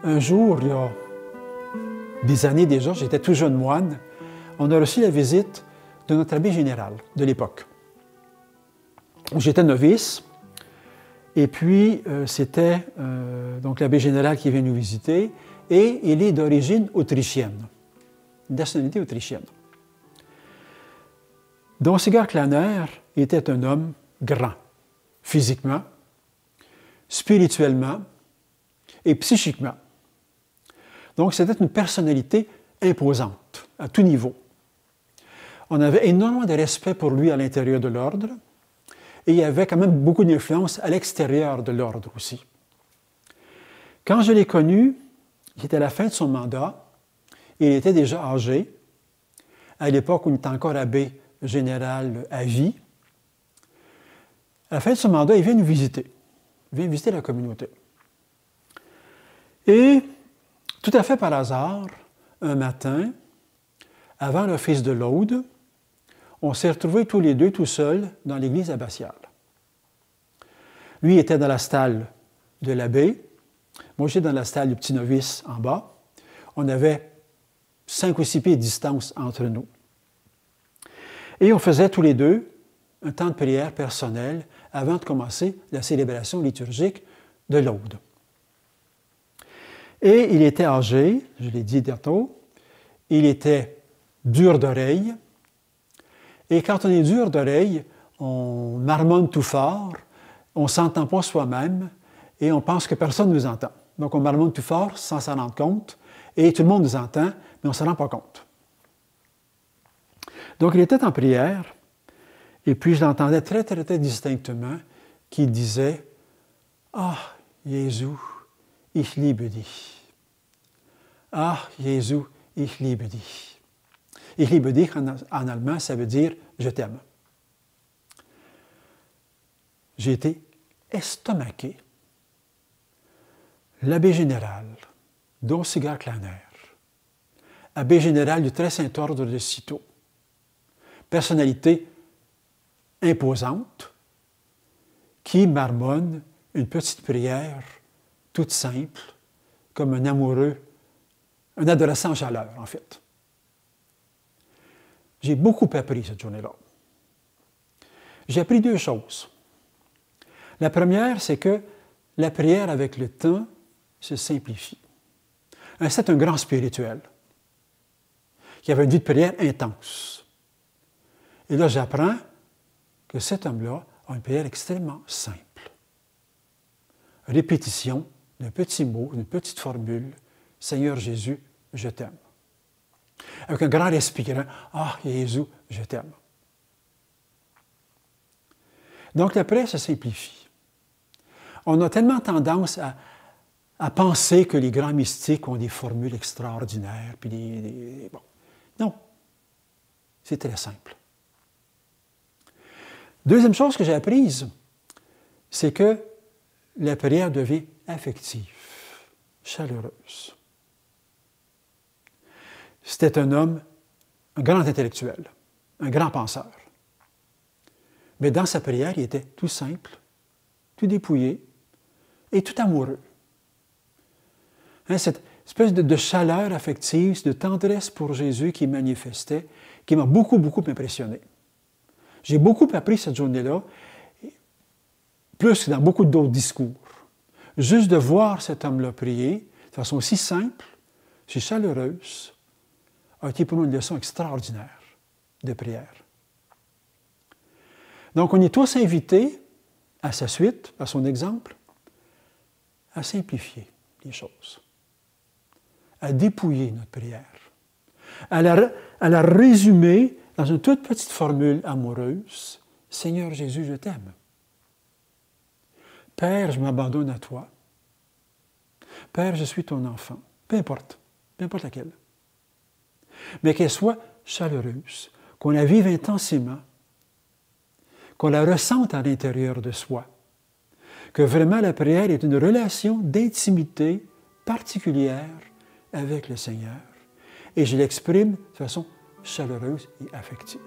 Un jour, il y a des années déjà, j'étais tout jeune moine, on a reçu la visite de notre abbé général de l'époque. J'étais novice, et puis c'était donc l'abbé général qui vient nous visiter, et il est d'origine autrichienne, de nationalité autrichienne. Don Sigurd Klanner était un homme grand, physiquement, spirituellement et psychiquement. Donc c'était une personnalité imposante, à tout niveau. On avait énormément de respect pour lui à l'intérieur de l'ordre, et il y avait quand même beaucoup d'influence à l'extérieur de l'ordre aussi. Quand je l'ai connu, il était à la fin de son mandat, il était déjà âgé, à l'époque où il était encore abbé général à vie. À la fin de son mandat, il vient nous visiter. Il vient visiter la communauté. Et, tout à fait par hasard, un matin, avant l'office de l'Aude, on s'est retrouvés tous les deux tout seuls dans l'église abbatiale. Lui était dans la stalle de l'abbé, moi j'étais dans la stalle du petit novice en bas. On avait 5 ou 6 pieds de distance entre nous. Et on faisait tous les deux un temps de prière personnel avant de commencer la célébration liturgique de l'Aude. Et il était âgé, je l'ai dit tantôt, il était dur d'oreille. Et quand on est dur d'oreille, on marmonne tout fort, on ne s'entend pas soi-même et on pense que personne ne nous entend. Donc on marmonne tout fort sans s'en rendre compte et tout le monde nous entend, mais on ne s'en rend pas compte. Donc il était en prière et puis je l'entendais très, très, très distinctement qui disait « Ah, Jésus, ich liebe dich. Ah, Jésus, ich liebe dich. » Ich liebe dich, en allemand, ça veut dire « je t'aime ». J'ai été estomaqué. L'abbé général, Don Sigurd Klanner, abbé général du Très Saint Ordre de Cîteaux, personnalité imposante, qui marmonne une petite prière toute simple, comme un amoureux, un adolescent en chaleur, en fait. J'ai beaucoup appris cette journée-là. J'ai appris 2 choses. La première, c'est que la prière, avec le temps, se simplifie. C'est un grand spirituel qui avait une vie de prière intense. Et là, j'apprends que cet homme-là a une prière extrêmement simple. Répétition d'un petit mot, d'une petite formule. « Seigneur Jésus, je t'aime. » Avec un grand respirant. « Ah, Jésus, je t'aime. » Donc, la prière se simplifie. On a tellement tendance à penser que les grands mystiques ont des formules extraordinaires, puis bon. Non, c'est très simple. Deuxième chose que j'ai apprise, c'est que la prière devient affective, chaleureuse. C'était un homme, un grand intellectuel, un grand penseur. Mais dans sa prière, il était tout simple, tout dépouillé et tout amoureux. Cette espèce de chaleur affective, de tendresse pour Jésus qui manifestait, qui m'a beaucoup, beaucoup impressionné. J'ai beaucoup appris cette journée-là, plus que dans beaucoup d'autres discours. Juste de voir cet homme-là prier de façon si simple, si chaleureuse, a été pour nous une leçon extraordinaire de prière. Donc, on est tous invités, à sa suite, à son exemple, à simplifier les choses, à dépouiller notre prière, à la résumer dans une toute petite formule amoureuse. « Seigneur Jésus, je t'aime. Père, je m'abandonne à toi. Père, je suis ton enfant. » Peu importe laquelle. Mais qu'elle soit chaleureuse, qu'on la vive intensément, qu'on la ressente à l'intérieur de soi, que vraiment la prière est une relation d'intimité particulière avec le Seigneur. Et je l'exprime de façon chaleureuse et affective.